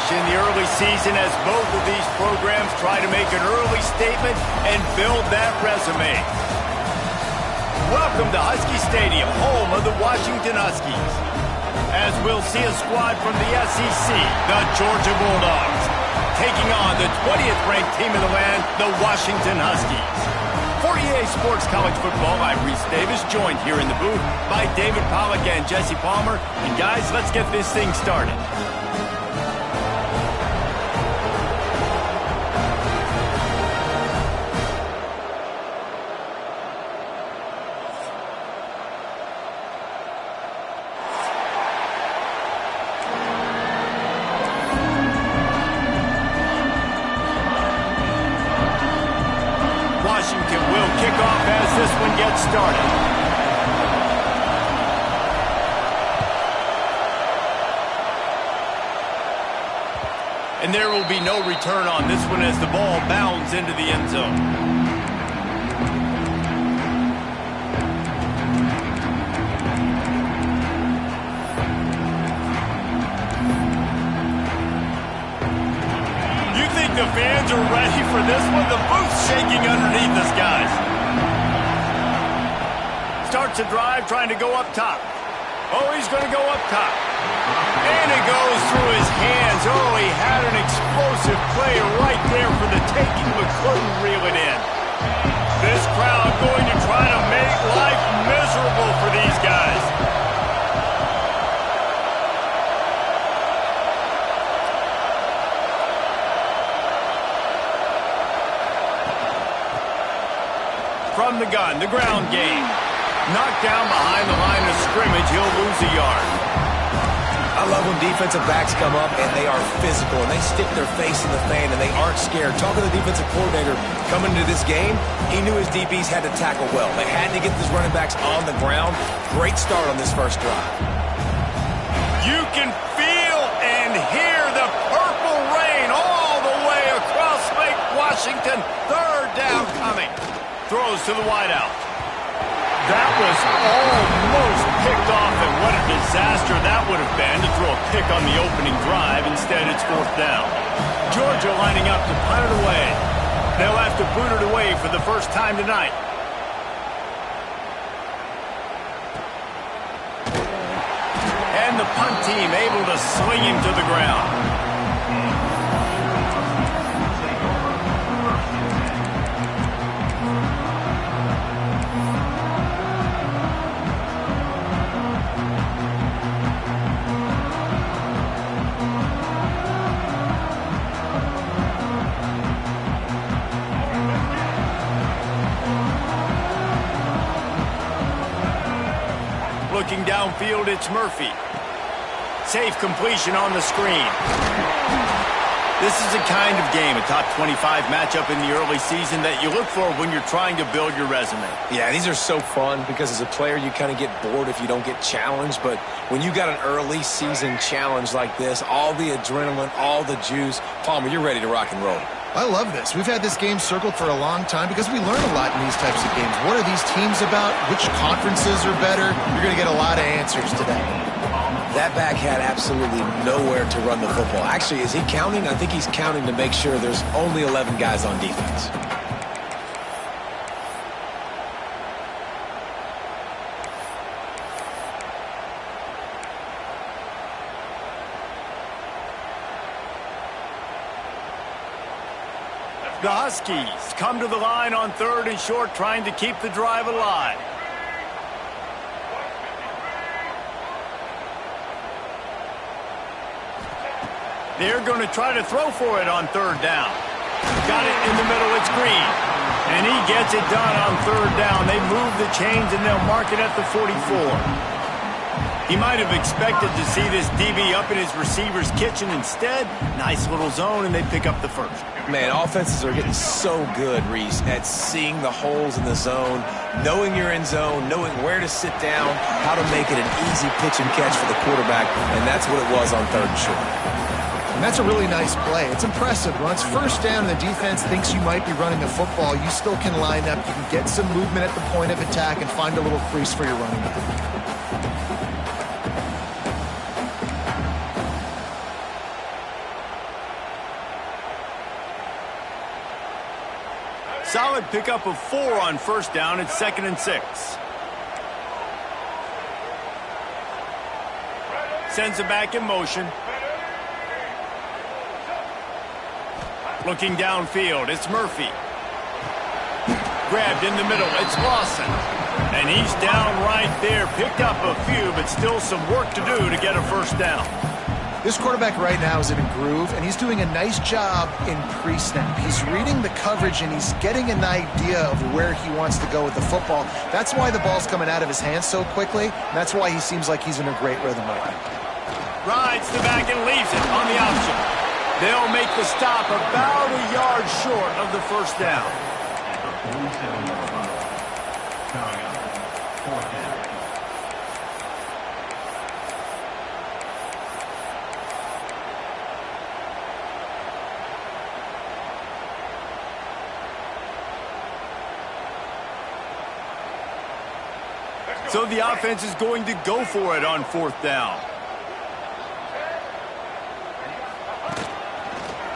in the early season as both of these programs try to make an early statement and build that resume. Welcome to Husky Stadium, home of the Washington Huskies. As we'll see a squad from the SEC, the Georgia Bulldogs, taking on the 20th ranked team in the land, the Washington Huskies. For EA Sports College Football, I'm Reese Davis, joined here in the booth by David Pollack and Jesse Palmer. And guys, let's get this thing started. Washington will kick off as this one gets started. And there will be no return on this one as the ball bounds into the end zone. The fans are ready for this one. The booth's shaking underneath us, guys. Starts a drive trying to go up top. Oh, he's going to go up top. And it goes through his hands. Oh, he had an explosive play right there for the taking, but couldn't reel it in. This crowd going to try to make life miserable for these guys. From the gun, the ground game. Knocked down behind the line of scrimmage, he'll lose a yard. I love when defensive backs come up and they are physical and they stick their face in the fan and they aren't scared. Talking to the defensive coordinator coming into this game, he knew his DBs had to tackle well. They had to get these running backs on the ground. Great start on this first drive. You can feel and hear the purple rain all the way across Lake Washington. Third down coming. Throws to the wideout. That was almost picked off, and what a disaster that would have been to throw a pick on the opening drive. Instead, it's fourth down. Georgia lining up to punt it away. They'll have to boot it away for the first time tonight. And the punt team able to swing him to the ground. Looking downfield, it's Murphy. Safe completion on the screen. This is a kind of game, a top 25 matchup in the early season that you look for when you're trying to build your resume. Yeah, these are so fun because as a player, you kind of get bored if you don't get challenged. But when you got an early season challenge like this, all the adrenaline, all the juice, Palmer, you're ready to rock and roll. I love this. We've had this game circled for a long time because we learn a lot in these types of games. What are these teams about? Which conferences are better? You're going to get a lot of answers today. That back had absolutely nowhere to run the football. Actually, is he counting? I think he's counting to make sure there's only 11 guys on defense. The Huskies come to the line on third and short, trying to keep the drive alive. They're going to try to throw for it on third down. Got it in the middle, it's Green. And he gets it done on third down. They move the chains and they'll mark it at the 44. He might have expected to see this DB up in his receiver's kitchen. Instead, nice little zone, and they pick up the first. Man, offenses are getting so good, Reese, at seeing the holes in the zone, knowing you're in zone, knowing where to sit down, how to make it an easy pitch and catch for the quarterback, and that's what it was on third and short. And that's a really nice play. It's impressive. When it's first down and the defense thinks you might be running the football, you still can line up. You can get some movement at the point of attack and find a little crease for your running back. Solid pickup of 4 on first down. It's 2nd and 6. Sends it back in motion. Looking downfield, it's Murphy. Grabbed in the middle, it's Lawson. And he's down right there. Picked up a few, but still some work to do to get a first down. This quarterback right now is in a groove, and he's doing a nice job in pre-snap. He's reading the coverage, and he's getting an idea of where he wants to go with the football. That's why the ball's coming out of his hands so quickly, and that's why he seems like he's in a great rhythm right now. Rides the back and leaves it on the option. They'll make the stop about a yard short of the first down. So the offense is going to go for it on 4th down.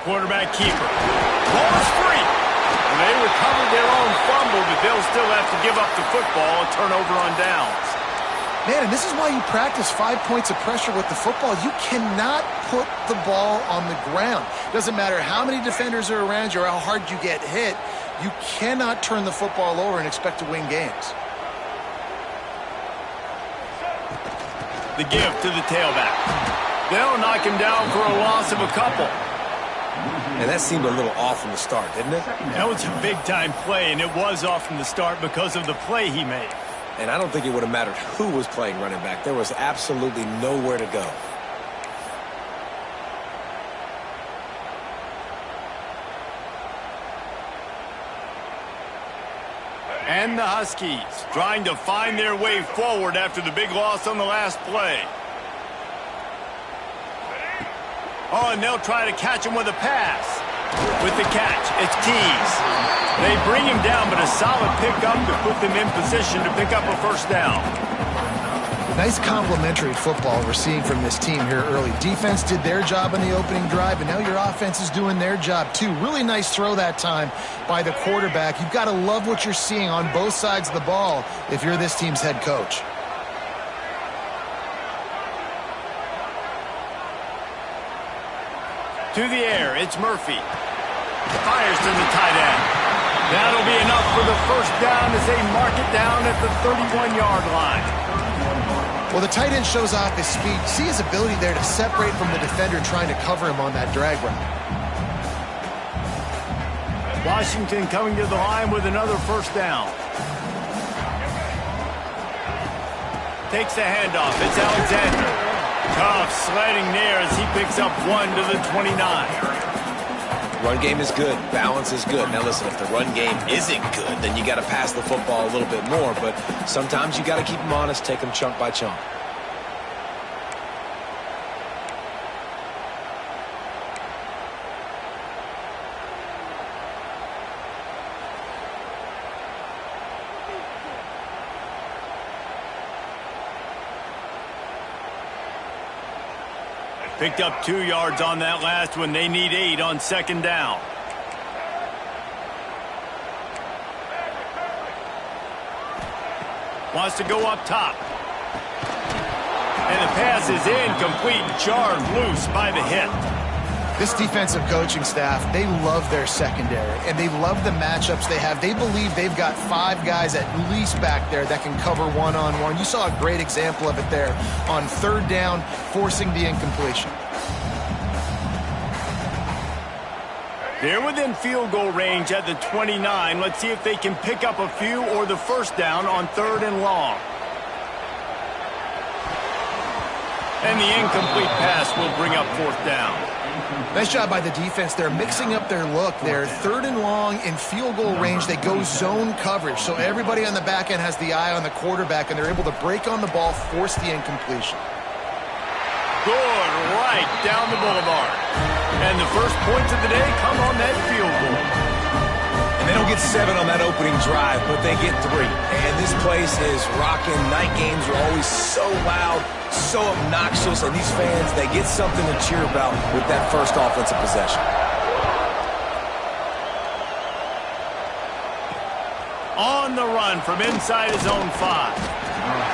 Quarterback keeper. Ball is free. They recovered their own fumble, but they'll still have to give up the football. A turnover on downs. Man, and this is why you practice 5 points of pressure with the football. You cannot put the ball on the ground. Doesn't matter how many defenders are around you or how hard you get hit. You cannot turn the football over and expect to win games. The give to the tailback. They'll knock him down for a loss of a couple. And that seemed a little off from the start, didn't it? That was a big-time play, and it was off from the start because of the play he made. And I don't think it would have mattered who was playing running back. There was absolutely nowhere to go. And the Huskies trying to find their way forward after the big loss on the last play. Oh, and they'll try to catch him with a pass. With the catch, it's Keys. They bring him down, but a solid pickup to put them in position to pick up a first down. Nice complementary football we're seeing from this team here early. Defense did their job in the opening drive, and now your offense is doing their job too. Really nice throw that time by the quarterback. You've got to love what you're seeing on both sides of the ball if you're this team's head coach. To the air, it's Murphy. Fires to the tight end. That'll be enough for the first down as they mark it down at the 31-yard line. Well, the tight end shows off his speed. See his ability there to separate from the defender trying to cover him on that drag route. Washington coming to the line with another first down. Takes the handoff. It's Alexander. Tough sledding there as he picks up 1 to the 29. Run game is good. Balance is good. Now listen, if the run game isn't good, then you got to pass the football a little bit more. But sometimes you got to keep them honest, take them chunk by chunk. Picked up 2 yards on that last one. They need 8 on second down. Wants to go up top. And the pass is incomplete, jarred loose by the hit. This defensive coaching staff, they love their secondary, and they love the matchups they have. They believe they've got 5 guys at least back there that can cover one-on-one. You saw a great example of it there on third down, forcing the incompletion. They're within field goal range at the 29. Let's see if they can pick up a few or the first down on 3rd and long. And the incomplete pass will bring up 4th down. Nice job by the defense. They're mixing up their look. They're 3rd and long in field goal range. They go zone coverage. So everybody on the back end has the eye on the quarterback, and they're able to break on the ball, force the incompletion. Good, right down the boulevard. And the first points of the day come on that field goal. And they don't get 7 on that opening drive, but they get 3. And this place is rocking. Night games are always so loud, so obnoxious, and these fans, they get something to cheer about with that first offensive possession. On the run from inside his own 5.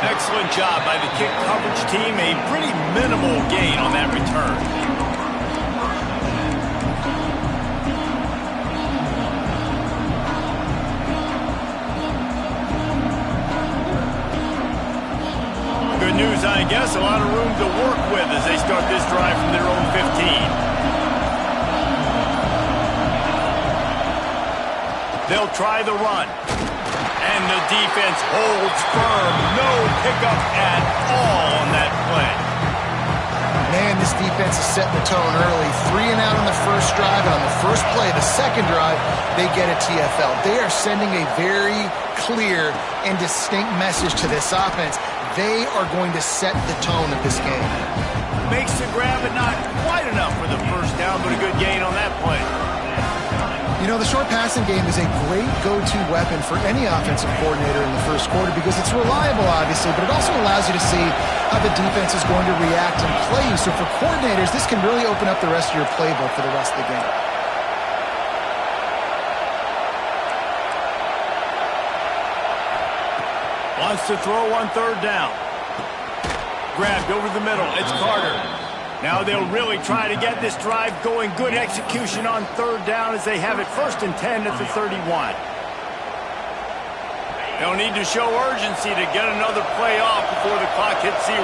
Excellent job by the kick coverage team. A pretty minimal gain on that return. Good news, I guess. A lot of room to work with as they start this drive from their own 15. They'll try the run. And the defense holds firm. No pickup at all on that play. Man, this defense is setting the tone early. 3 and out on the first drive, and on the first play, the second drive, they get a TFL. They are sending a very clear and distinct message to this offense. They are going to set the tone of this game. Makes the grab, but not quite enough for the first down, but a good gain on that play. You know, the short passing game is a great go-to weapon for any offensive coordinator in the first quarter because it's reliable, obviously, but it also allows you to see how the defense is going to react and play you. So for coordinators, this can really open up the rest of your playbook for the rest of the game. Wants to throw on third down. Grabbed over the middle. It's Carter. Now they'll really try to get this drive going. Good execution on third down as they have it 1st and 10 at the 31. They'll need to show urgency to get another play off before the clock hits 0.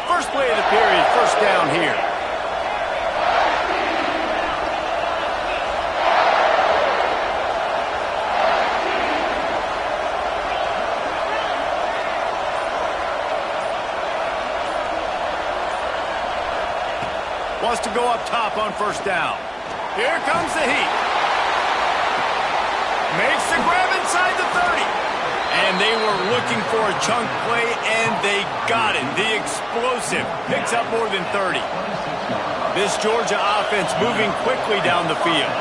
First play of the period, first down here. Wants to go up top on first down. Here comes the heat. Makes the grab inside the 30. And they were looking for a chunk play, and they got it. The explosive picks up more than 30. This Georgia offense moving quickly down the field.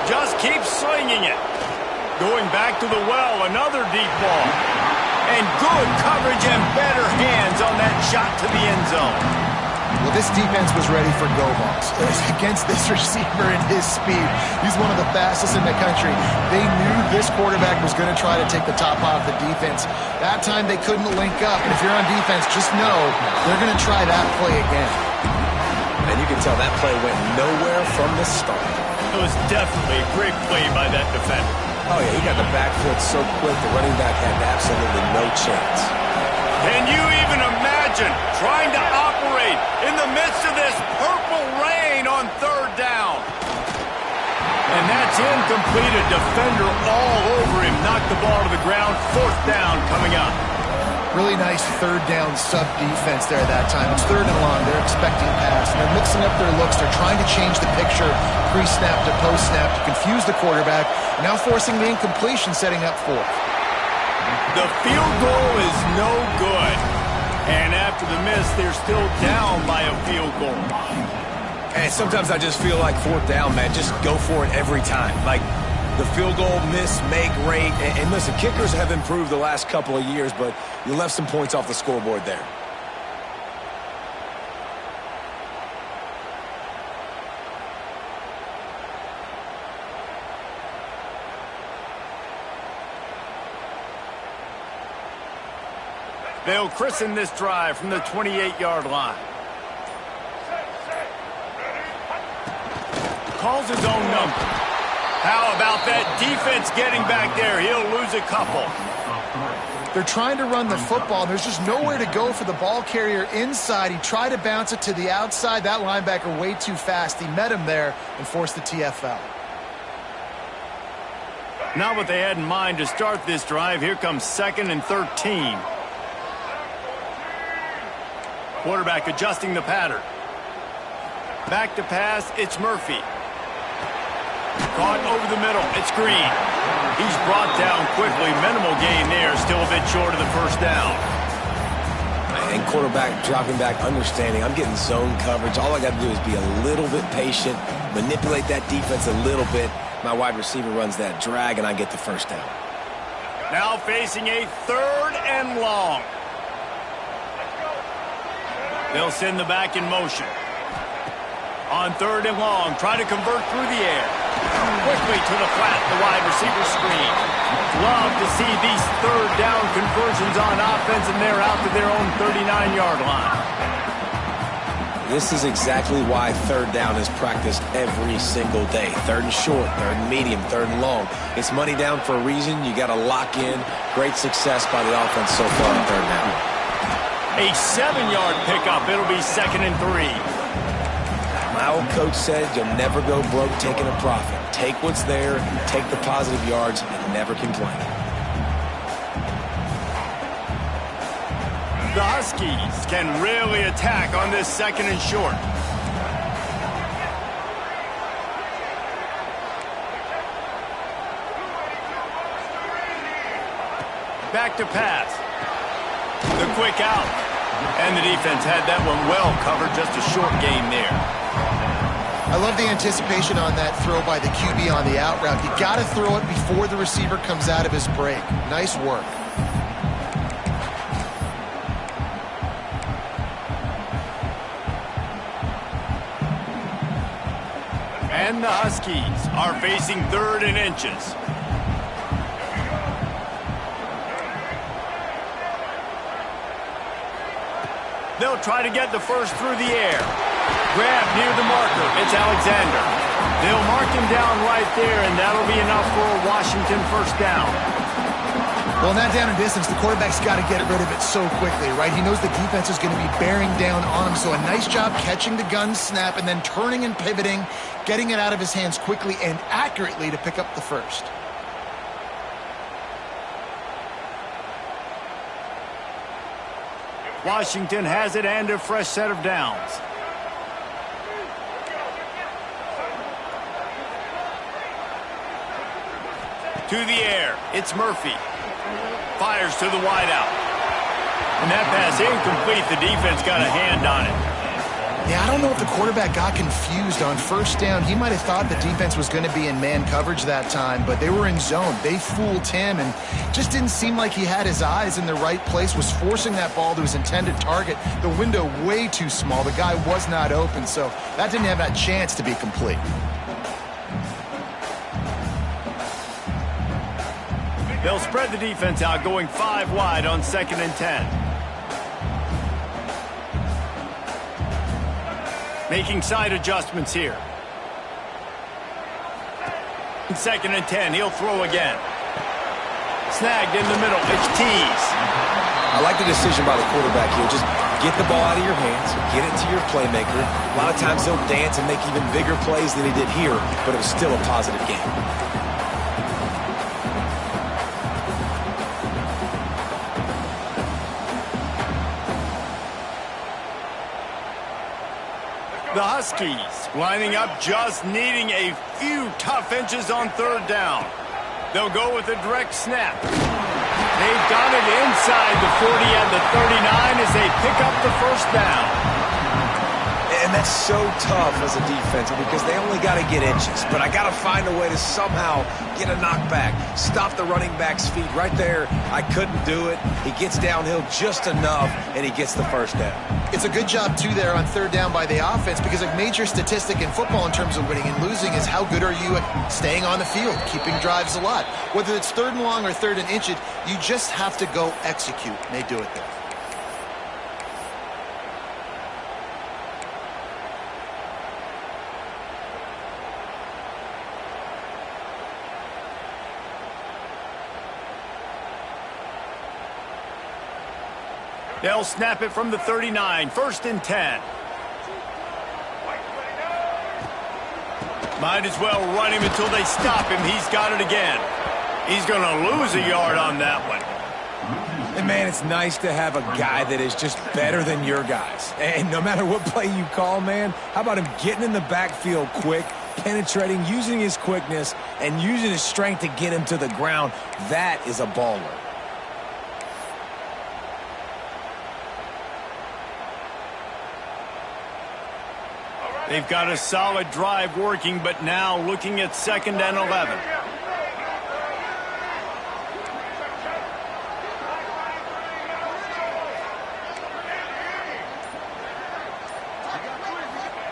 Just keep slinging it. Going back to the well, another deep ball. And good coverage and better hands on that shot to the end zone. Well, this defense was ready for go balls. Against this receiver and his speed, he's one of the fastest in the country. They knew this quarterback was going to try to take the top off the defense. That time they couldn't link up. And if you're on defense, just know they're going to try that play again. And you can tell that play went nowhere from the start. It was definitely a great play by that defender. Oh, yeah, he got the back foot so quick, the running back had absolutely no chance. Can you even imagine trying to operate in the midst of this purple rain on third down? And that's incomplete. A defender all over him. Knocked the ball to the ground. Fourth down coming up. Really nice third down sub defense there that time. It's 3rd and long. They're expecting pass, and they're mixing up their looks. They're trying to change the picture pre-snap to post-snap to confuse the quarterback. Now forcing the incompletion, setting up 4th. The field goal is no good. And after the miss, they're still down by a field goal. And sometimes I just feel like 4th down, man. Just go for it every time. Like the field goal miss, make rate. And listen, kickers have improved the last couple of years, but you left some points off the scoreboard there. They'll christen this drive from the 28-yard line. Calls his own number. How about that defense getting back there? He'll lose a couple. They're trying to run the football. There's just nowhere to go for the ball carrier inside. He tried to bounce it to the outside. That linebacker way too fast. He met him there and forced the TFL. Not what they had in mind to start this drive. Here comes 2nd and 13. Quarterback adjusting the pattern. Back to pass, it's Murphy. Caught over the middle, it's Green. He's brought down quickly. Minimal gain there, still a bit short of the first down. And quarterback dropping back, understanding I'm getting zone coverage. All I got to do is be a little bit patient, manipulate that defense a little bit. My wide receiver runs that drag, and I get the first down. Now facing a 3rd and long. They'll send the back in motion. On 3rd and long, try to convert through the air. Quickly to the flat, the wide receiver screen. Love to see these 3rd down conversions on offense, and they're out to their own 39-yard line. This is exactly why 3rd down is practiced every single day. 3rd and short, 3rd and medium, 3rd and long. It's money down for a reason. You got to lock in. Great success by the offense so far on 3rd down. A 7-yard pickup. It'll be 2nd and 3. My old coach said you'll never go broke taking a profit. Take what's there, take the positive yards, and never complain. The Huskies can really attack on this 2nd and short. Back to pass. The quick out. And the defense had that one well covered, just a short gain there. I love the anticipation on that throw by the QB on the out route. You got to throw it before the receiver comes out of his break. Nice work. And the Huskies are facing 3rd and inches. They'll try to get the first through the air. Grab near the marker. It's Alexander. They'll mark him down right there, and that'll be enough for a Washington first down. Well, in that down and distance, the quarterback's got to get rid of it so quickly, right? He knows the defense is going to be bearing down on him, so a nice job catching the gun snap and then turning and pivoting, getting it out of his hands quickly and accurately to pick up the first. Washington has it and a fresh set of downs. To the air, it's Murphy. Fires to the wideout. And that pass incomplete. The defense got a hand on it. Yeah, I don't know if the quarterback got confused on first down. He might have thought the defense was going to be in man coverage that time, but they were in zone. They fooled him and just didn't seem like he had his eyes in the right place, was forcing that ball to his intended target. The window way too small. The guy was not open, so that didn't have that chance to be complete. They'll spread the defense out, going 5 wide on 2nd and 10. Making side adjustments here. 2nd and 10, he'll throw again. Snagged in the middle, it's Tease. I like the decision by the quarterback here. Just get the ball out of your hands, get it to your playmaker. A lot of times he'll dance and make even bigger plays than he did here, but it was still a positive game. The Huskies lining up, just needing a few tough inches on 3rd down. They'll go with a direct snap. They've got it inside the 40 and the 39 as they pick up the first down. And that's so tough as a defense because they only got to get inches. But I got to find a way to somehow get a knockback, stop the running back's feet right there. I couldn't do it. He gets downhill just enough, and he gets the first down. It's a good job, too, there on 3rd down by the offense because a major statistic in football in terms of winning and losing is how good are you at staying on the field, keeping drives alive. Whether it's 3rd and long or 3rd and inches, you just have to go execute. And they do it there. They'll snap it from the 39, 1st and 10. Might as well run him until they stop him. He's got it again. He's going to lose a yard on that one. And, man, it's nice to have a guy that is just better than your guys. And no matter what play you call, man, how about him getting in the backfield quick, penetrating, using his quickness, and using his strength to get him to the ground? That is a baller. They've got a solid drive working, but now looking at 2nd and 11.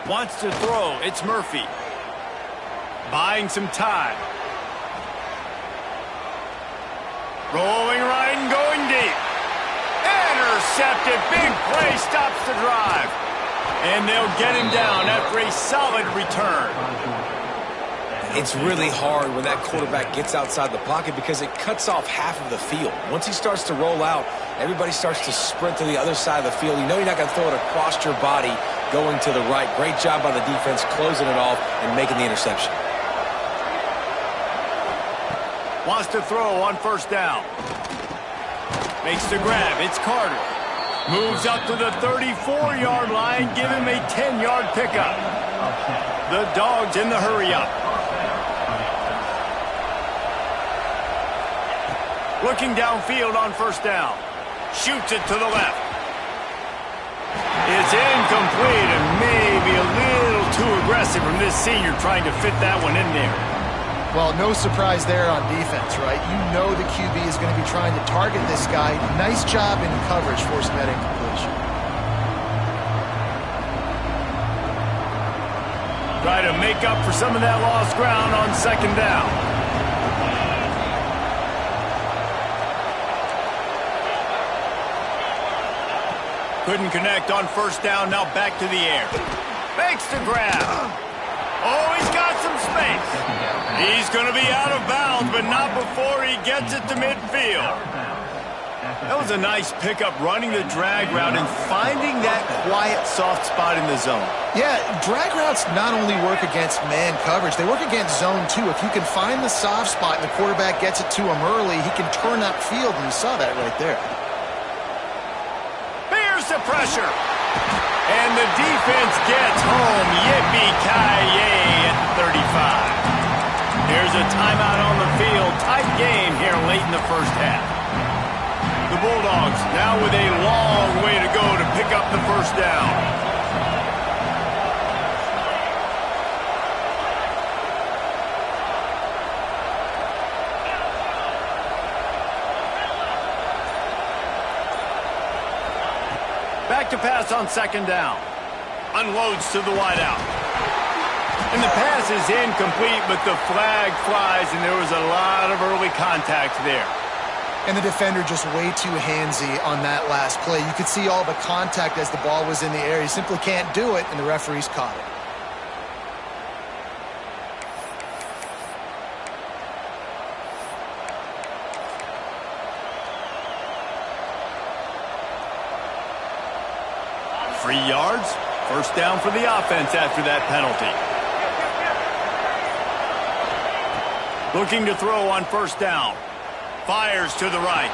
Wants to throw. It's Murphy. Buying some time. Rolling right and going deep. Intercepted. Big play stops the drive. And they'll get him down after a solid return. It's really hard when that quarterback gets outside the pocket because it cuts off half of the field. Once he starts to roll out, everybody starts to sprint to the other side of the field. You know you're not going to throw it across your body going to the right. Great job by the defense closing it off and making the interception. Wants to throw on 1st down. Makes the grab. It's Carter. Moves up to the 34-yard line. Give him a 10-yard pickup. The Dogs in the hurry-up. Looking downfield on 1st down. Shoots it to the left. It's incomplete and maybe a little too aggressive from this senior trying to fit that one in there. Well, no surprise there on defense, right? You know the QB is going to be trying to target this guy. Nice job in coverage, forcing that incompletion. Try to make up for some of that lost ground on 2nd down. Couldn't connect on 1st down, now back to the air. Makes the grab. Oh, he's got some space. He's going to be out of bounds, but not before he gets it to midfield. That was a nice pickup, running the drag route and finding that quiet, soft spot in the zone. Yeah, drag routes not only work against man coverage, they work against zone too. If you can find the soft spot and the quarterback gets it to him early, he can turn that field, and you saw that right there. Bears the pressure. And the defense gets home. Yippee-ki-yay at 35. There's a timeout on the field. Tight game here late in the 1st half. The Bulldogs now with a long way to go to pick up the 1st down. Back to pass on 2nd down. Unloads to the wideout. And the pass is incomplete, but the flag flies, and there was a lot of early contact there. And the defender just way too handsy on that last play. You could see all the contact as the ball was in the air. He simply can't do it, and the referees caught it. Three yards, 1st down for the offense after that penalty. Looking to throw on 1st down. Fires to the right.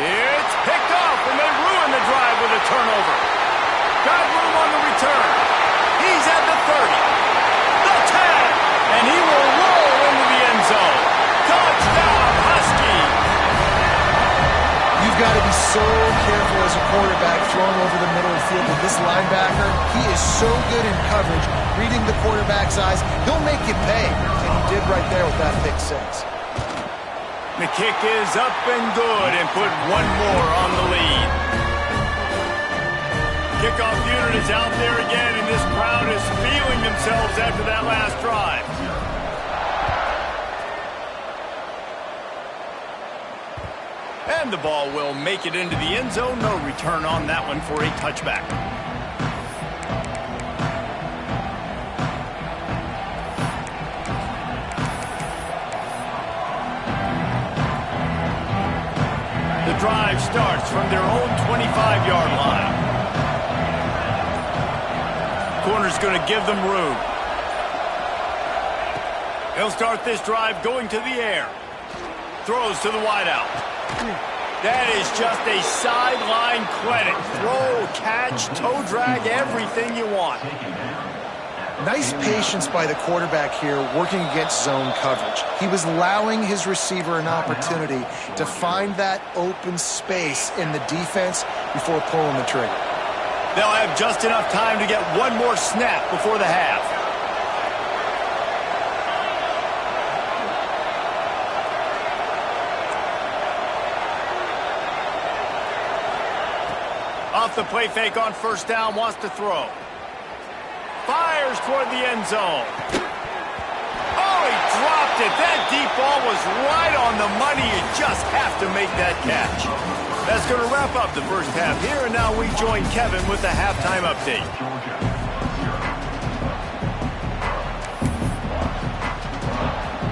It's picked off, and they ruin the drive with a turnover. Got room on the return. He's at the 30. The 10, and he will roll into the end zone. Touchdown, Husky. You've got to be so careful as a quarterback throwing over the middle of the field with this linebacker. He is so good in coverage, reading the quarterback's eyes. He'll make you pay, and he did right there with that pick 6. The kick is up and good, and put one more on the lead. Kickoff unit is out there again, and this crowd is feeling themselves after that last drive. And the ball will make it into the end zone. No return on that one for a touchback. The drive starts from their own 25-yard line. Corner's going to give them room. He'll start this drive going to the air. Throws to the wideout. That is just a sideline credit. Throw, catch, toe drag, everything you want. Nice patience by the quarterback here working against zone coverage. He was allowing his receiver an opportunity to find that open space in the defense before pulling the trigger. They'll have just enough time to get one more snap before the half. Off the play fake on first down, wants to throw. Fires toward the end zone. Oh, he dropped it. That deep ball was right on the money. You just have to make that catch. That's going to wrap up the first half here, and now we join Kevin with the halftime update.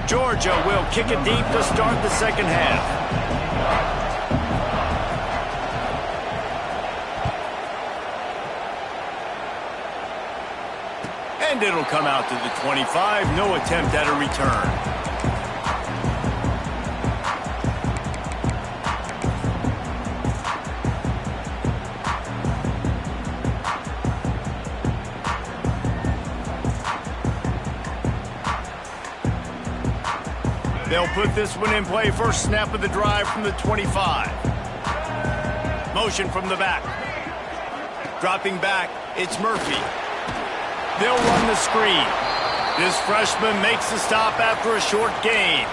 Georgia will kick it deep to start the second half. And it'll come out to the 25. No attempt at a return. They'll put this one in play. First snap of the drive from the 25. Motion from the back. Dropping back, it's Murphy. They'll run the screen. This freshman makes the stop after a short gain.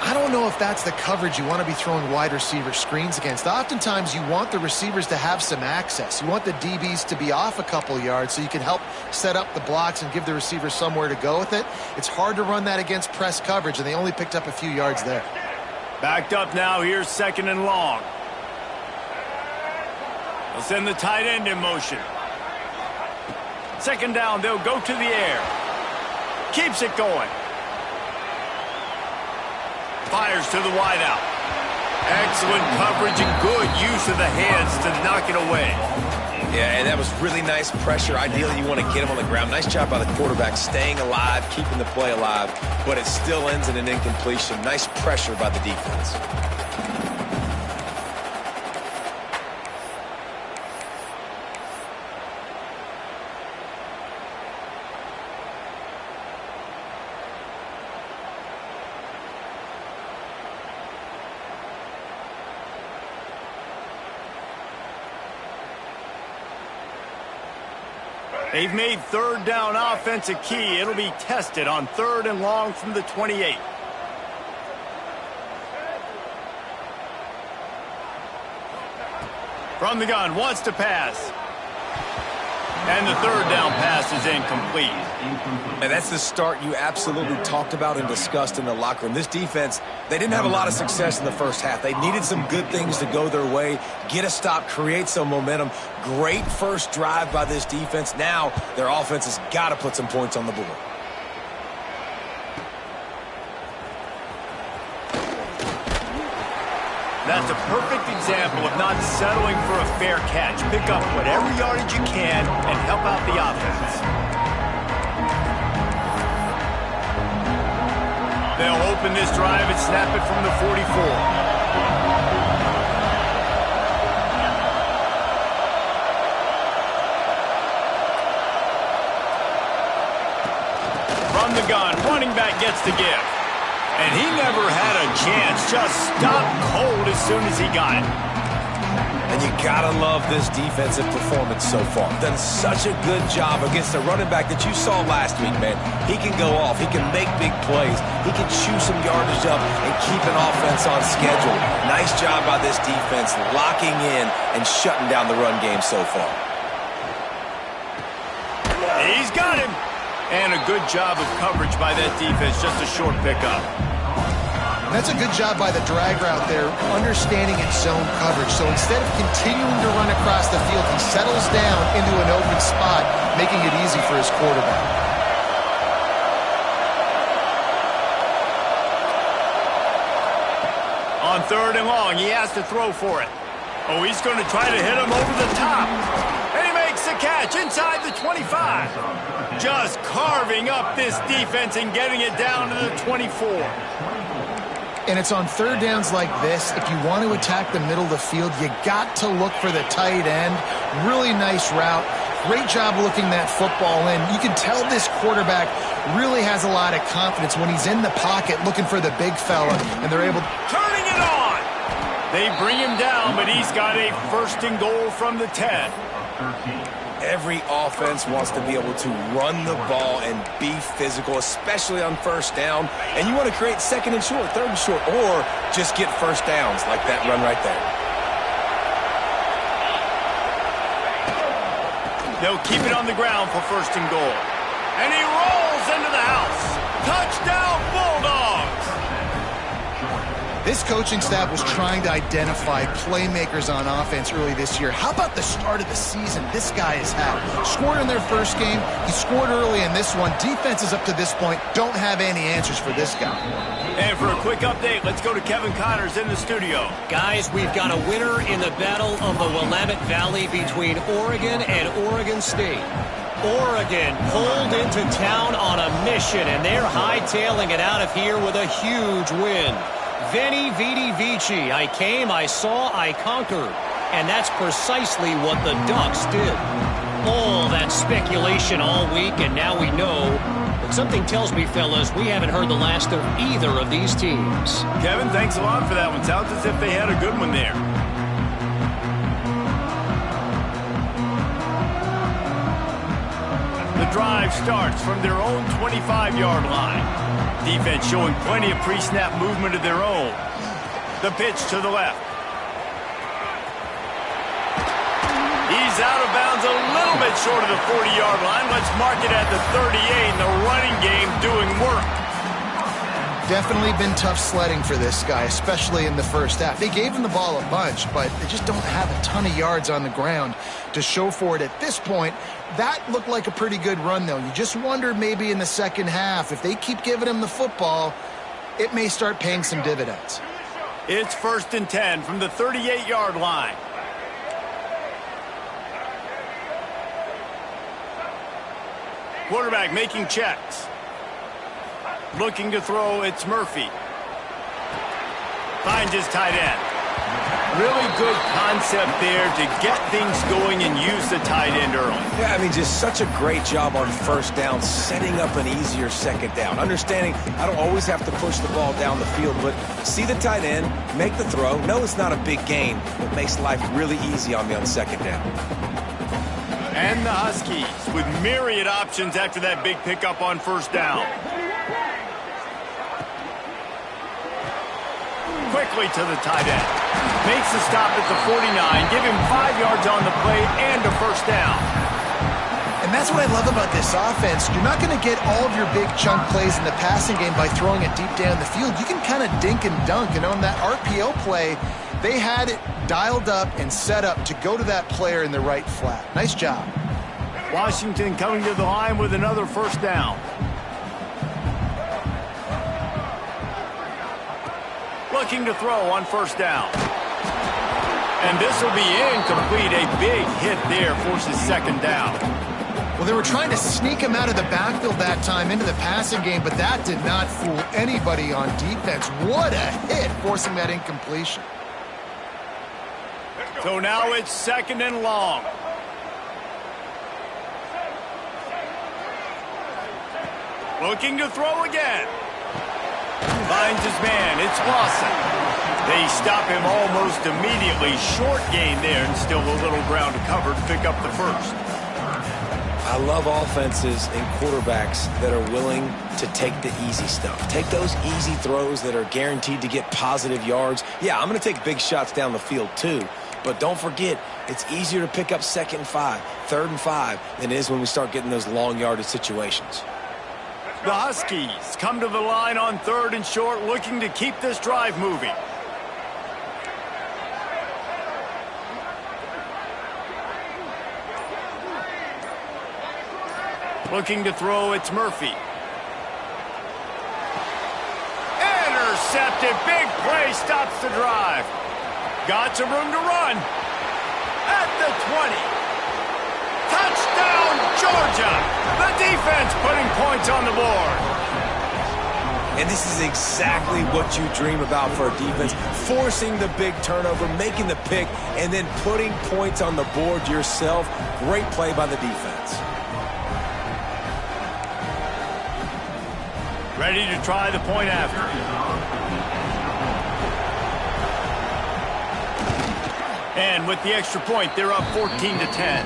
I don't know if that's the coverage you want to be throwing wide receiver screens against. Oftentimes you want the receivers to have some access. You want the DBs to be off a couple yards so you can help set up the blocks and give the receiver somewhere to go with it. It's hard to run that against press coverage, and they only picked up a few yards there. Backed up now. Here's second and long. They'll send the tight end in motion. Second down, they'll go to the air. Keeps it going. Fires to the wideout. Excellent coverage and good use of the hands to knock it away. Yeah, and that was really nice pressure. Ideally, you want to get him on the ground. Nice job by the quarterback staying alive, keeping the play alive, but it still ends in an incompletion. Nice pressure by the defense. They've made third down offense a key. It'll be tested on third and long from the 28. From the gun, wants to pass. And the third down pass is incomplete. And that's the start you absolutely talked about and discussed in the locker room. This defense, they didn't have a lot of success in the first half. They needed some good things to go their way, get a stop, create some momentum. Great first drive by this defense. Now their offense has got to put some points on the board. That's a perfect example of not settling for a fair catch. Pick up whatever yardage you can and help out the offense. They'll open this drive and snap it from the 44. From the gun, running back gets the give. And he never had a chance, just stopped cold as soon as he got it. And you gotta love this defensive performance so far. Done such a good job against the running back that you saw last week, man. He can go off, he can make big plays, he can chew some yardage up and keep an offense on schedule. Nice job by this defense locking in and shutting down the run game so far. He's got him. And a good job of coverage by that defense, just a short pickup. That's a good job by the drag route there, understanding its zone coverage. So instead of continuing to run across the field, he settles down into an open spot, making it easy for his quarterback. On third and long, he has to throw for it. Oh, he's going to try to hit him over the top. And he makes the catch inside the 25. Just carving up this defense and getting it down to the 24. And it's on third downs like this. If you want to attack the middle of the field, you got to look for the tight end. Really nice route. Great job looking that football in. You can tell this quarterback really has a lot of confidence when he's in the pocket looking for the big fella, and they're able to... Turning it on! They bring him down, but he's got a 1st and goal from the 10. Every offense wants to be able to run the ball and be physical, especially on 1st down. And you want to create 2nd and short, 3rd and short, or just get 1st downs like that run right there. They'll keep it on the ground for 1st and goal. And he rolls into the house. Touchdown, Bulldogs! This coaching staff was trying to identify playmakers on offense early this year. How about the start of the season this guy has had? Scored in their first game. He scored early in this one. Defenses up to this point don't have any answers for this guy. And for a quick update, let's go to Kevin Connors in the studio. Guys, we've got a winner in the battle of the Willamette Valley between Oregon and Oregon State. Oregon pulled into town on a mission, and they're hightailing it out of here with a huge win. Veni, vidi, vici. I came, I saw, I conquered. And that's precisely what the Ducks did. All that speculation all week, and now we know. But something tells me, fellas, we haven't heard the last of either of these teams. Kevin, thanks a lot for that one. Sounds as if they had a good one there. The drive starts from their own 25-yard line. Defense showing plenty of pre-snap movement of their own. The pitch to the left. He's out of bounds a little bit short of the 40-yard line. Let's mark it at the 38, and the running game doing work. Definitely been tough sledding for this guy, especially in the first half. They gave him the ball a bunch, but they just don't have a ton of yards on the ground to show for it at this point. That looked like a pretty good run, though. You just wonder maybe in the second half, if they keep giving him the football, it may start paying some dividends. It's 1st and 10 from the 38-yard line. Quarterback making checks. Looking to throw, it's Murphy. Finds his tight end. Really good concept there to get things going and use the tight end early. Yeah, I mean, just such a great job on 1st down, setting up an easier 2nd down. Understanding I don't always have to push the ball down the field, but see the tight end, make the throw. No, it's not a big gain, but makes life really easy on me on 2nd down. And the Huskies with myriad options after that big pickup on 1st down. Quickly to the tight end. Makes the stop at the 49. Give him 5 yards on the play and a 1st down. And that's what I love about this offense. You're not going to get all of your big chunk plays in the passing game by throwing it deep down the field. You can kind of dink and dunk. And on that RPO play, they had it dialed up and set up to go to that player in the right flat. Nice job. Washington coming to the line with another 1st down. Looking to throw on 1st down. And this will be incomplete. A big hit there forces 2nd down. Well, they were trying to sneak him out of the backfield that time into the passing game, but that did not fool anybody on defense. What a hit, forcing that incompletion. So now it's 2nd and long. Looking to throw again. Finds his man. It's Lawson. They stop him almost immediately. Short gain there, and still a little ground to cover to pick up the 1st. I love offenses and quarterbacks that are willing to take the easy stuff. Take those easy throws that are guaranteed to get positive yards. Yeah, I'm going to take big shots down the field too. But don't forget, it's easier to pick up 2nd and 5, 3rd and 5 than it is when we start getting those long yardage situations. The Huskies come to the line on 3rd and short, looking to keep this drive moving. Looking to throw, it's Murphy. Intercepted, big play, stops the drive. Got some room to run. At the 20. Touchdown, Georgia! The defense putting points on the board. And this is exactly what you dream about for a defense. Forcing the big turnover, making the pick, and then putting points on the board yourself. Great play by the defense. Ready to try the point after. And with the extra point, they're up 14-10.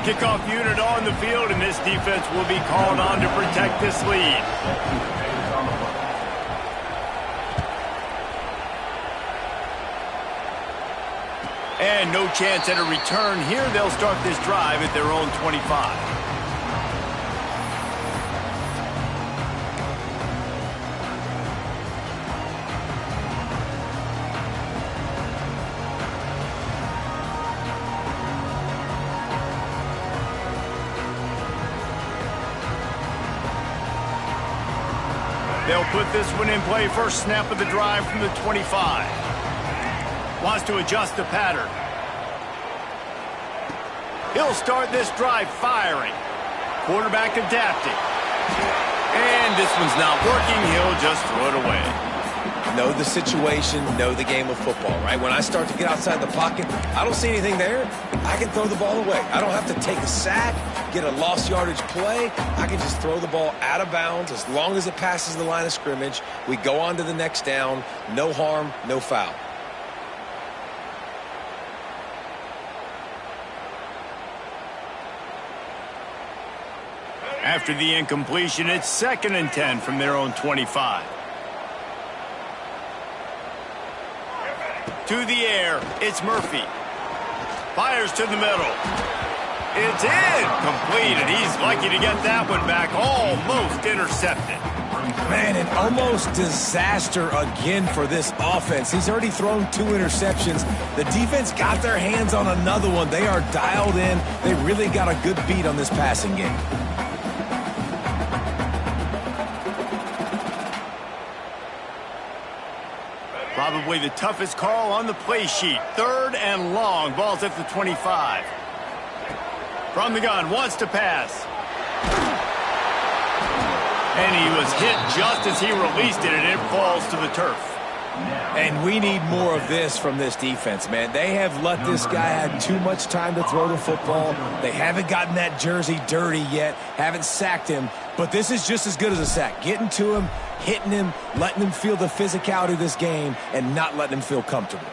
Kickoff unit on the field, and this defense will be called on to protect this lead. And no chance at a return here. They'll start this drive at their own 25. They'll put this one in play. First snap of the drive from the 25. Wants to adjust the pattern. He'll start this drive firing. Quarterback adapting. And this one's not working. He'll just throw it away. Know the situation, know the game of football, right? When I start to get outside the pocket, I don't see anything there, I can throw the ball away. I don't have to take a sack, get a lost yardage play. I can just throw the ball out of bounds as long as it passes the line of scrimmage. We go on to the next down. No harm, no foul. After the incompletion, it's 2nd and 10 from their own 25. To the air, it's Murphy. Fires to the middle. It's in. Complete, and he's lucky to get that one back. Almost intercepted. Man, an almost disaster again for this offense. He's already thrown 2 interceptions. The defense got their hands on another one. They are dialed in. They really got a good beat on this passing game. Probably the toughest call on the play sheet. 3rd and long. Ball's at the 25. From the gun, wants to pass. And he was hit just as he released it, and it falls to the turf. And we need more of this from this defense, man. They have let this guy have too much time to throw the football. They haven't gotten that jersey dirty yet, haven't sacked him. But this is just as good as a sack. Getting to him, hitting him, letting him feel the physicality of this game, and not letting him feel comfortable.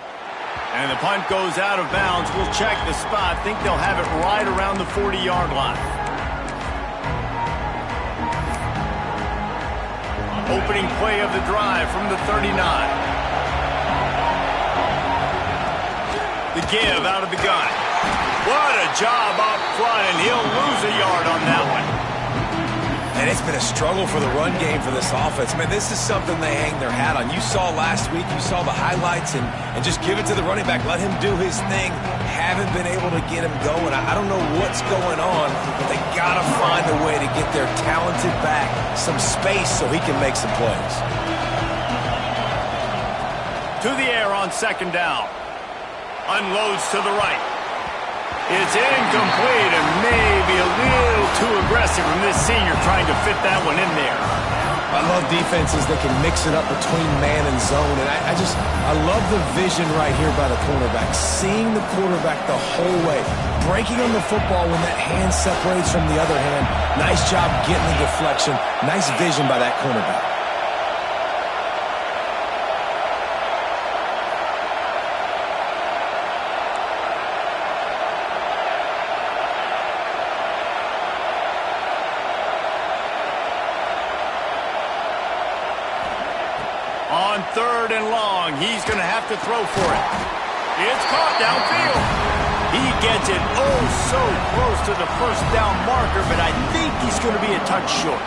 And the punt goes out of bounds. We'll check the spot. Think they'll have it right around the 40-yard line. Opening play of the drive from the 39. The give out of the gun. What a job up front, and he'll lose a yard on that one. And it's been a struggle for the run game for this offense. Man, this is something they hang their hat on. You saw last week, you saw the highlights, and just give it to the running back. Let him do his thing. Haven't been able to get him going. I don't know what's going on, but they got to find a way to get their talented back some space so he can make some plays. To the air on 2nd down. Unloads to the right. It's incomplete and maybe a little too aggressive from this senior trying to fit that one in there. I love defenses that can mix it up between man and zone, and I love the vision right here by the cornerback, seeing the quarterback the whole way, breaking on the football when that hand separates from the other hand. Nice job getting the deflection. Nice vision by that cornerback. On 3rd and long, he's going to have to throw for it. It's caught downfield. He gets it so close to the 1st down marker, but I think he's going to be a touch short.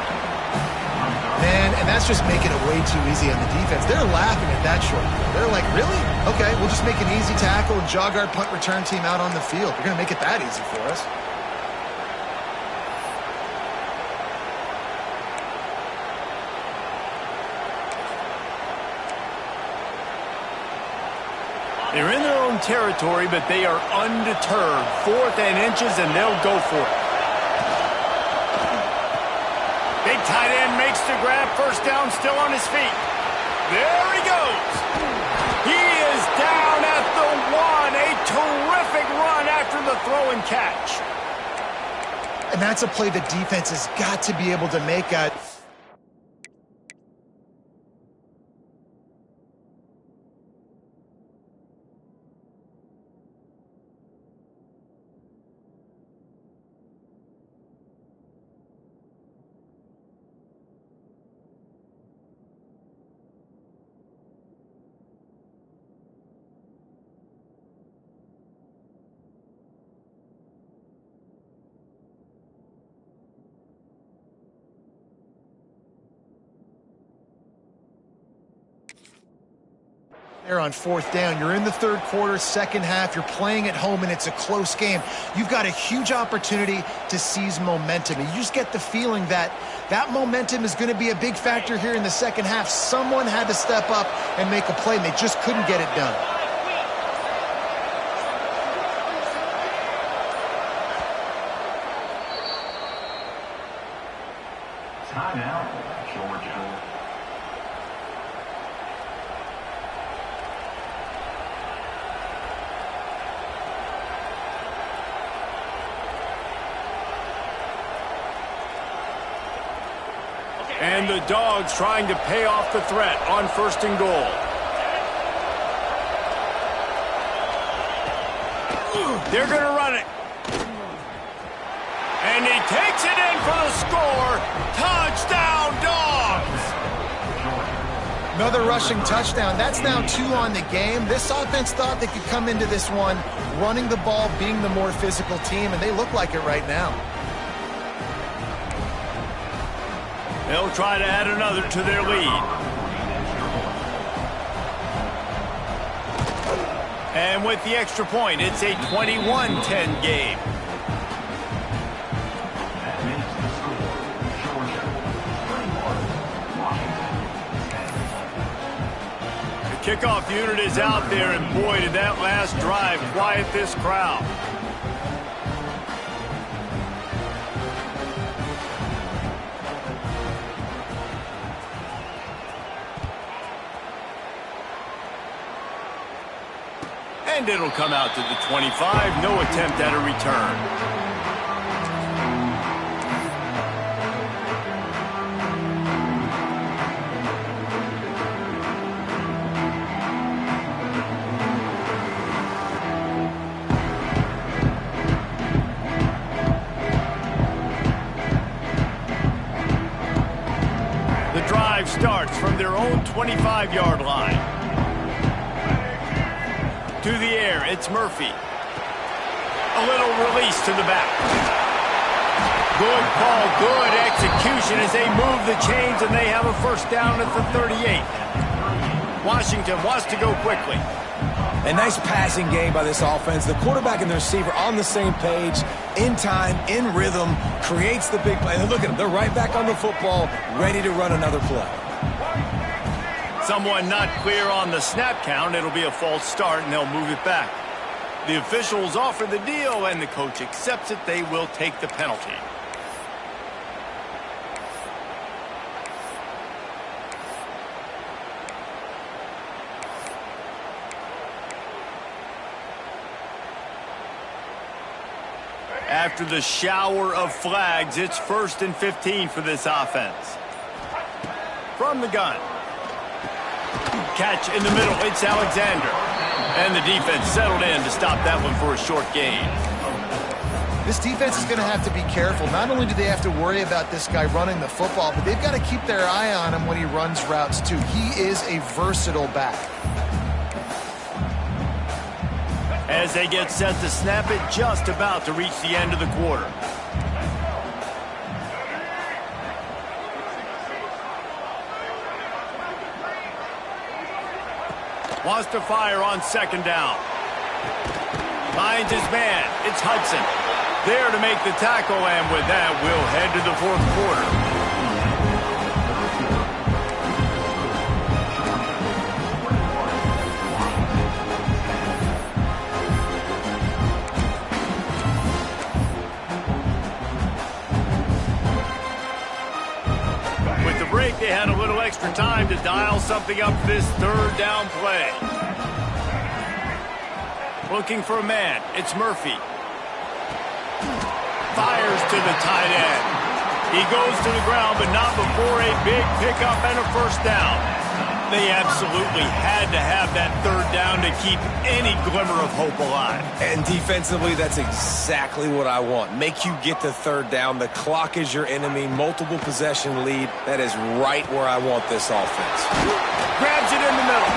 Man, and that's just making it way too easy on the defense. They're laughing at that short. They're like, really? Okay, we'll just make an easy tackle and jog our punt return team out on the field. We're going to make it that easy for us. They're in their own own territory, but they are undeterred. 4th and inches, and they'll go for it. Big tight end makes the grab. First down, still on his feet. There he goes. He is down at the 1. A terrific run after the throw and catch. And that's a play the defense has got to be able to make at. There on 4th down. You're in the 3rd quarter, second half. You're playing at home, and it's a close game. You've got a huge opportunity to seize momentum. And you just get the feeling that that momentum is going to be a big factor here in the second half. Someone had to step up and make a play, and they just couldn't get it done. Timeout, Georgia. And the Dogs trying to pay off the threat on 1st and goal. They're going to run it. And he takes it in for the score. Touchdown, Dogs! Another rushing touchdown. That's now 2 on the game. This offense thought they could come into this one running the ball, being the more physical team, and they look like it right now. They'll try to add another to their lead. And with the extra point, it's a 21-10 game. The kickoff unit is out there, and boy, did that last drive quiet this crowd. And it'll come out to the 25. No attempt at a return. The drive starts from their own 25-yard line. To the air, it's Murphy. A little release to the back. Good call, good execution as they move the chains, and they have a first down at the 38. Washington wants to go quickly. A nice passing game by this offense. The quarterback and the receiver on the same page, in time, in rhythm, creates the big play. And look at them, they're right back on the football, ready to run another play. Someone not clear on the snap count. It'll be a false start, and they'll move it back. The officials offer the deal, and the coach accepts it. They will take the penalty. After the shower of flags, it's 1st and 15 for this offense. From the gun. Catch in the middle, it's Alexander. And the defense settled in to stop that one for a short gain. This defense is going to have to be careful. Not only do they have to worry about this guy running the football, but they've got to keep their eye on him when he runs routes too. He is a versatile back. As they get set to snap it, just about to reach the end of the quarter. Wants to fire on 2nd down. Finds his man. It's Hudson. There to make the tackle, and with that, we'll head to the 4th quarter. time to dial something up for this third down play. Looking for a man. It's Murphy. Fires to the tight end. He goes to the ground, but not before a big pickup and a first down. They absolutely had to have that third down to keep any glimmer of hope alive. And defensively, that's exactly what I want. Make you get to third down. The clock is your enemy. Multiple possession lead. That is right where I want this offense. Grabs it in the middle.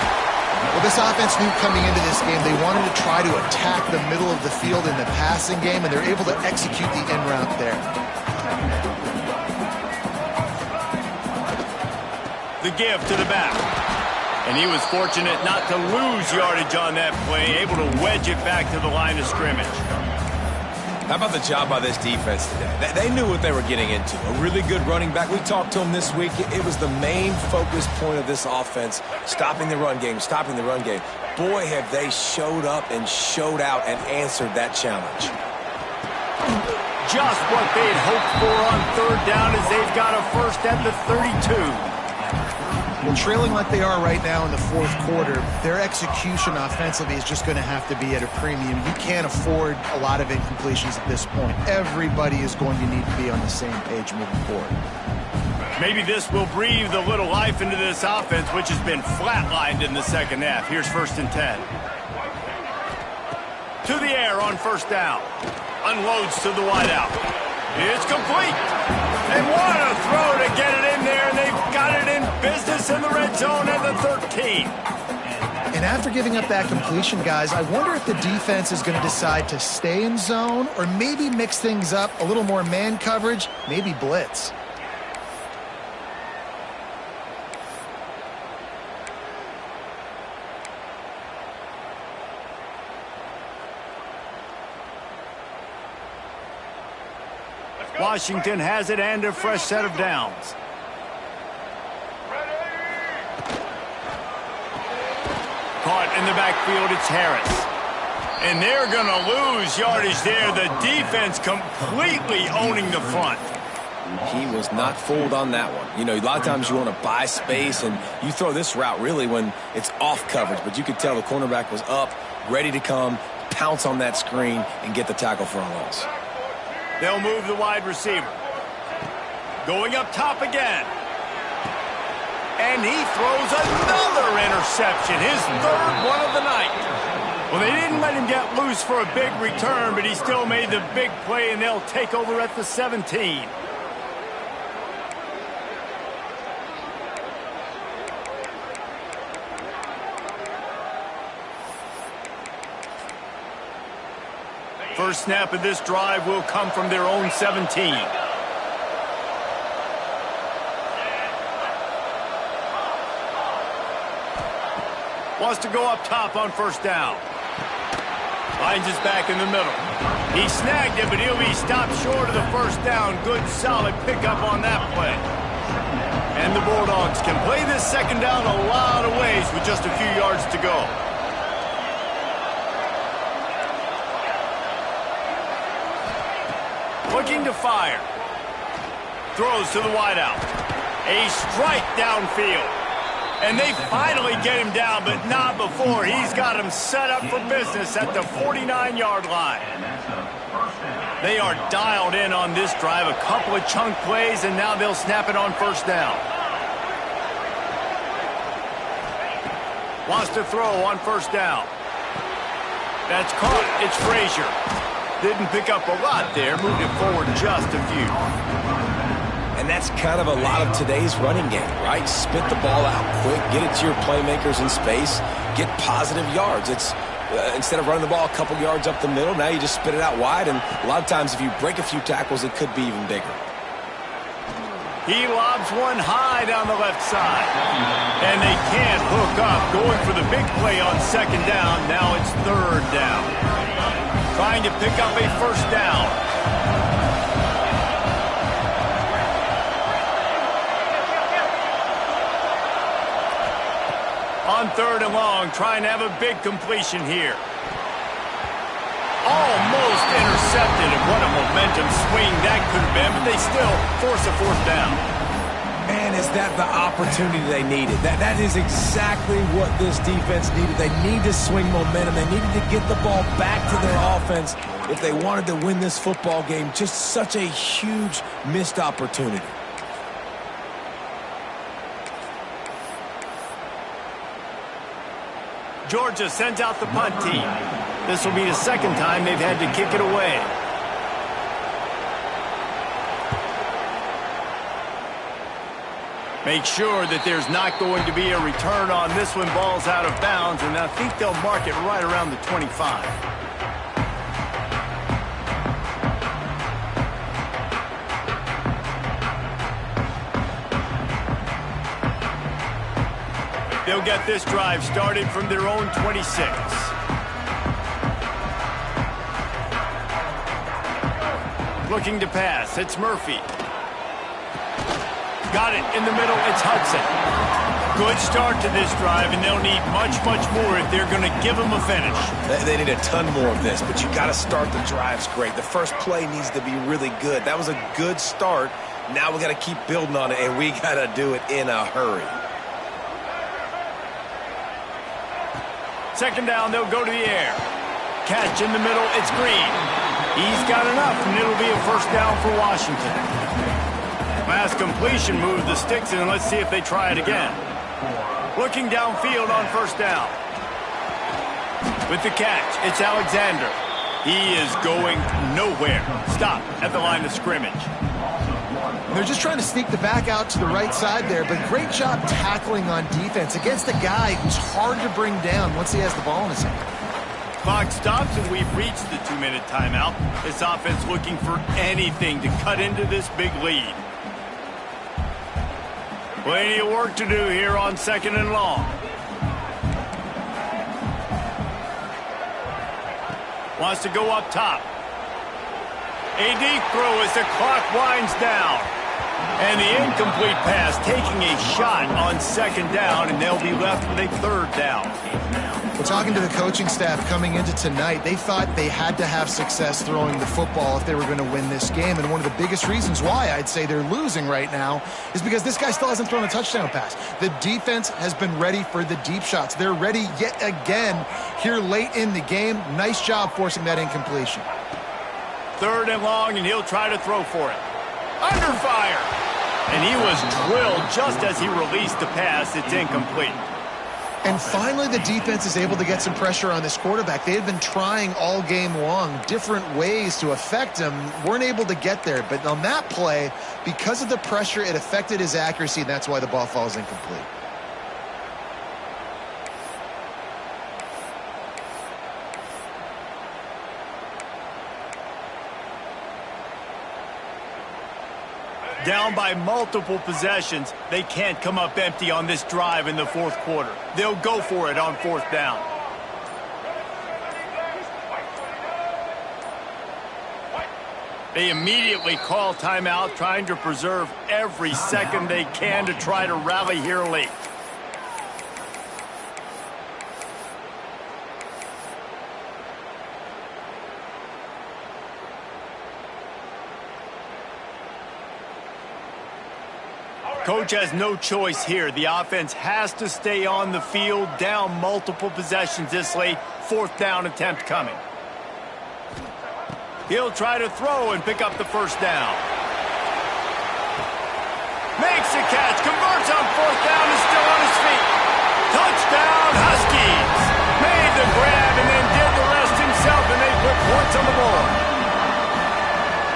Well, this offense knew coming into this game they wanted to try to attack the middle of the field in the passing game, and they're able to execute the end route there. The give to the back. And he was fortunate not to lose yardage on that play, able to wedge it back to the line of scrimmage. How about the job by this defense today? They knew what they were getting into. A really good running back. We talked to him this week. It was the main focus point of this offense, stopping the run game, stopping the run game. Boy, have they showed up and showed out and answered that challenge. Just what they'd hoped for on third down as they've got a first at the 32. Well, trailing like they are right now in the fourth quarter, their execution offensively is just going to have to be at a premium. You can't afford a lot of incompletions at this point. Everybody is going to need to be on the same page moving forward. Maybe this will breathe a little life into this offense, which has been flatlined in the second half. Here's 1st and 10. To the air on first down. Unloads to the wideout. It's complete. They want to throw to get it in there, and they've got it in business in the red zone at the 13. And after giving up that completion, guys, I wonder if the defense is going to decide to stay in zone or maybe mix things up, a little more man coverage, maybe blitz. Washington has it and a fresh set of downs. Caught in the backfield, it's Harris. And they're going to lose yardage there. The defense completely owning the front. He was not fooled on that one. You know, a lot of times you want to buy space, and you throw this route really when it's off coverage. But you could tell the cornerback was up, ready to come, pounce on that screen, and get the tackle for a loss. They'll move the wide receiver. Going up top again. And he throws another interception, his third one of the night. Well, they didn't let him get loose for a big return, but he still made the big play, and they'll take over at the 17. First snap of this drive will come from their own 17. Wants to go up top on first down. Finds his back in the middle. He snagged it, but he'll be stopped short of the first down. Good, solid pickup on that play. And the Bulldogs can play this second down a lot of ways with just a few yards to go. Looking to fire. Throws to the wideout. A strike downfield. And they finally get him down, but not before. He's got him set up for business at the 49-yard line. They are dialed in on this drive. A couple of chunk plays, and now they'll snap it on first down. Wants to throw on first down. That's caught. It's Frazier. Didn't pick up a lot there. Moved it forward just a few. And that's kind of a lot of today's running game, right? Spit the ball out quick, get it to your playmakers in space, get positive yards. It's instead of running the ball a couple yards up the middle, now you just spit it out wide, and a lot of times if you break a few tackles, it could be even bigger. He lobs one high down the left side. And they can't hook up. Going for the big play on second down. Now it's third down. Trying to pick up a first down. On third and long, trying to have a big completion here. Almost intercepted, and what a momentum swing that could have been, but they still force a fourth down. Man, Man, is that the opportunity they needed. That is exactly what this defense needed. They need to swing momentum. They needed to get the ball back to their offense if they wanted to win this football game. Just such a huge missed opportunity. Georgia sends out the punt team. This will be the second time they've had to kick it away. Make sure that there's not going to be a return on this one. Ball's out of bounds, and I think they'll mark it right around the 25. They'll get this drive started from their own 26. Looking to pass, it's Murphy. Got it in the middle, it's Hudson. Good start to this drive, and they'll need much, much more if they're going to give them a finish. They need a ton more of this, but you got to start the drives great. The first play needs to be really good. That was a good start. Now we got to keep building on it, and we got to do it in a hurry. Second down, they'll go to the air. Catch in the middle, it's Green. He's got enough, and it'll be a first down for Washington. Last completion moved the sticks, and let's see if they try it again. Looking downfield on first down. With the catch, it's Alexander. He is going nowhere. Stop at the line of scrimmage. They're just trying to sneak the back out to the right side there, but great job tackling on defense against a guy who's hard to bring down once he has the ball in his hand. Clock stops, and we've reached the 2-minute timeout. This offense looking for anything to cut into this big lead. Plenty of work to do here on second and long. Wants to go up top. A deep throw as the clock winds down. And the incomplete pass taking a shot on second down, and they'll be left with a third down. Well, talking to the coaching staff coming into tonight, they thought they had to have success throwing the football if they were going to win this game. And one of the biggest reasons why I'd say they're losing right now is because this guy still hasn't thrown a touchdown pass. The defense has been ready for the deep shots. They're ready yet again here late in the game. Nice job forcing that incompletion. Third and long, and he'll try to throw for it. Under fire. And he was drilled just as he released the pass. It's incomplete. And finally, the defense is able to get some pressure on this quarterback. They had been trying all game long different ways to affect him. Weren't able to get there. But on that play, because of the pressure, it affected his accuracy, and that's why the ball falls incomplete. Down by multiple possessions, they can't come up empty on this drive in the fourth quarter. They'll go for it on fourth down. They immediately call timeout, trying to preserve every second they can to try to rally here late. Coach has no choice here. The offense has to stay on the field, down multiple possessions this late. Fourth down attempt coming. He'll try to throw and pick up the first down. Makes the catch, converts on fourth down, is still on his feet. Touchdown, Huskies! Made the grab and then did the rest himself, and they put points on the board.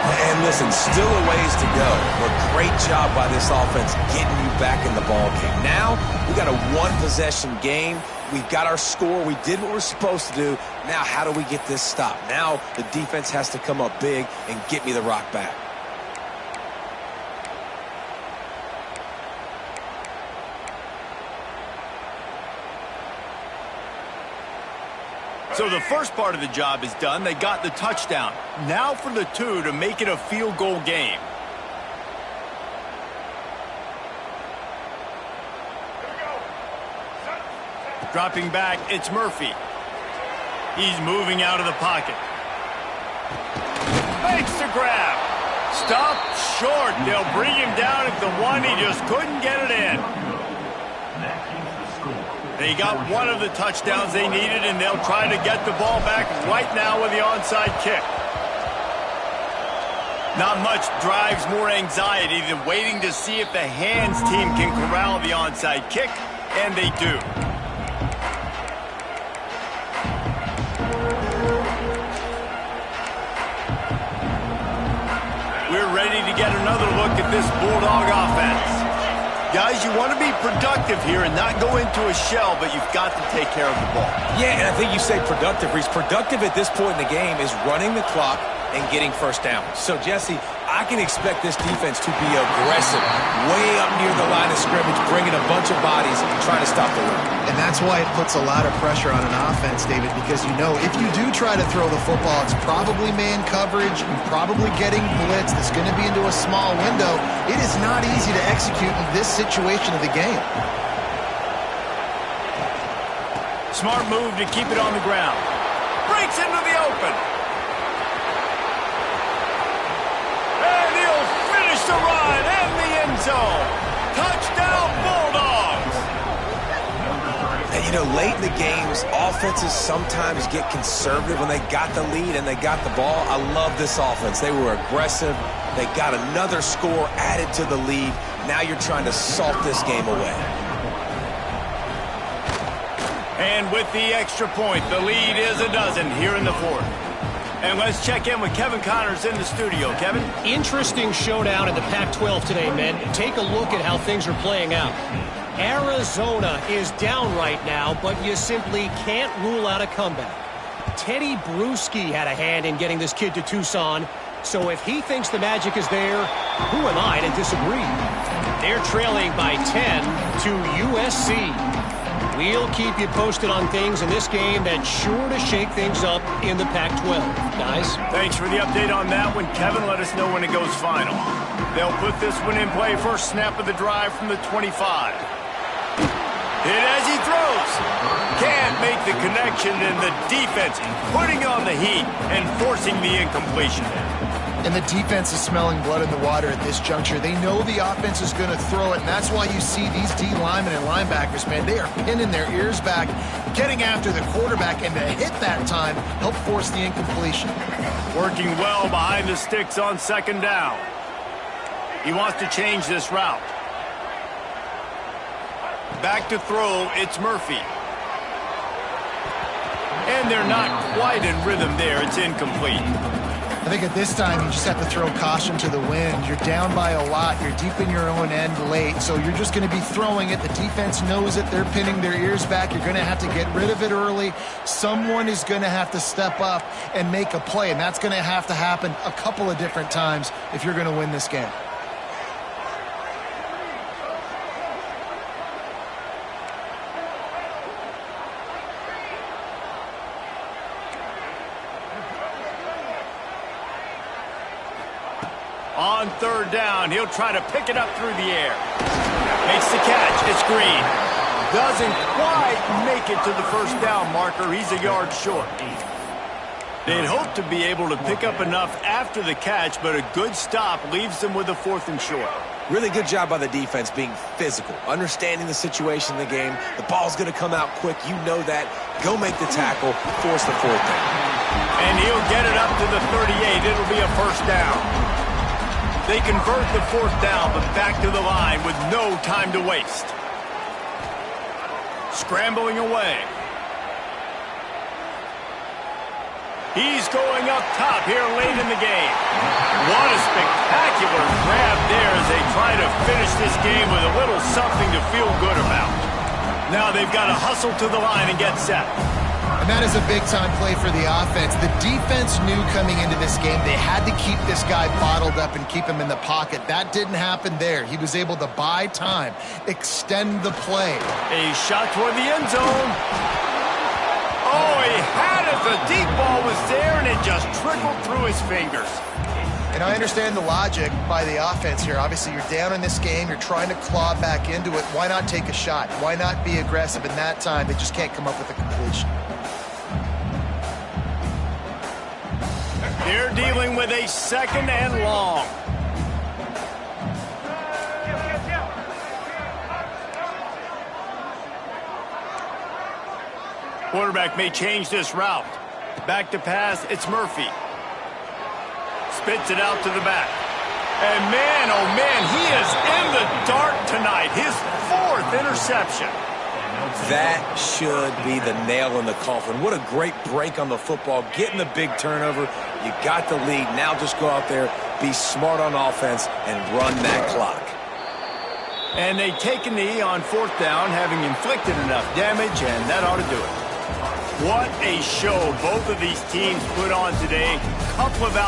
And listen, still a ways to go, but great job by this offense getting you back in the ball game. Now, we got a one-possession game. We've got our score. We did what we're supposed to do. Now, how do we get this stopped? Now, the defense has to come up big and get me the rock back. So the first part of the job is done. They got the touchdown. Now for the two to make it a field goal game. Dropping back, it's Murphy. He's moving out of the pocket. Makes the grab. Stop short. They'll bring him down at the one. He just couldn't get it in. They got one of the touchdowns they needed, and they'll try to get the ball back right now with the onside kick. Not much drives more anxiety than waiting to see if the hands team can corral the onside kick, and they do. We're ready to get another look at this Bulldog offense. Guys, you want to be productive here and not go into a shell, but you've got to take care of the ball. Yeah, and I think you say productive, Reese. Productive at this point in the game is running the clock and getting first down. So, Jesse, I can expect this defense to be aggressive, way up near the line of scrimmage, bringing a bunch of bodies, trying to stop the run. And that's why it puts a lot of pressure on an offense, David, because you know if you do try to throw the football, it's probably man coverage, you're probably getting blitz that's going to be into a small window. It is not easy to execute in this situation of the game. Smart move to keep it on the ground. Breaks into the open. And he'll finish the run in the end zone. Touchdown, Bulldogs. And, you know, late in the games, offenses sometimes get conservative when they got the lead and they got the ball. I love this offense. They were aggressive. They got another score added to the lead. Now you're trying to salt this game away. And with the extra point, the lead is a dozen here in the fourth. And let's check in with Kevin Connors in the studio. Kevin? Interesting showdown in the Pac-12 today, men. Take a look at how things are playing out. Arizona is down right now, but you simply can't rule out a comeback. Teddy Bruschi had a hand in getting this kid to Tucson, so if he thinks the magic is there, who am I to disagree? They're trailing by 10 to USC. We'll keep you posted on things in this game that's sure to shake things up in the Pac-12. Guys? Thanks for the update on that one, Kevin. Let us know when it goes final. They'll put this one in play. First snap of the drive from the 25. Hit as he throws. Can't make the connection, and the defense putting on the heat and forcing the incompletion. And the defense is smelling blood in the water at this juncture. They know the offense is going to throw it, and that's why you see these D linemen and linebackers, man, they are pinning their ears back, getting after the quarterback, and to hit that time, help force the incompletion. Working well behind the sticks on second down. He wants to change this route. Back to throw, it's Murphy. And they're not quite in rhythm there. It's incomplete. I think at this time, you just have to throw caution to the wind. You're down by a lot. You're deep in your own end late, so you're just going to be throwing it. The defense knows it. They're pinning their ears back. You're going to have to get rid of it early. Someone is going to have to step up and make a play, and that's going to have to happen a couple of different times if you're going to win this game. On third down, he'll try to pick it up through the air. Makes the catch. It's Green. Doesn't quite make it to the first down marker. He's a yard short. They'd hope to be able to pick up enough after the catch, but a good stop leaves them with a 4th and short. Really good job by the defense being physical, understanding the situation in the game. The ball's going to come out quick. You know that. Go make the tackle, force the 4th down. And he'll get it up to the 38. It'll be a first down. They convert the 4th down, but back to the line with no time to waste. Scrambling away. He's going up top here late in the game. What a spectacular grab there as they try to finish this game with a little something to feel good about. Now they've got to hustle to the line and get set. And that is a big-time play for the offense. The defense knew coming into this game they had to keep this guy bottled up and keep him in the pocket. That didn't happen there. He was able to buy time, extend the play. A shot toward the end zone. Oh, he had it. The deep ball was there, and it just trickled through his fingers. And I understand the logic by the offense here. Obviously, you're down in this game. You're trying to claw back into it. Why not take a shot? Why not be aggressive in that time? They just can't come up with a completion. They're dealing with a 2nd and long. Quarterback may change this route. Back to pass, it's Murphy. Spits it out to the back. And man, oh man, he is in the dark tonight. His 4th interception. That should be the nail in the coffin. What a great break on the football. Getting the big turnover. You got the lead. Now just go out there, be smart on offense, and run that clock. And they take a knee on 4th down, having inflicted enough damage, and that ought to do it. What a show both of these teams put on today. Couple of outs.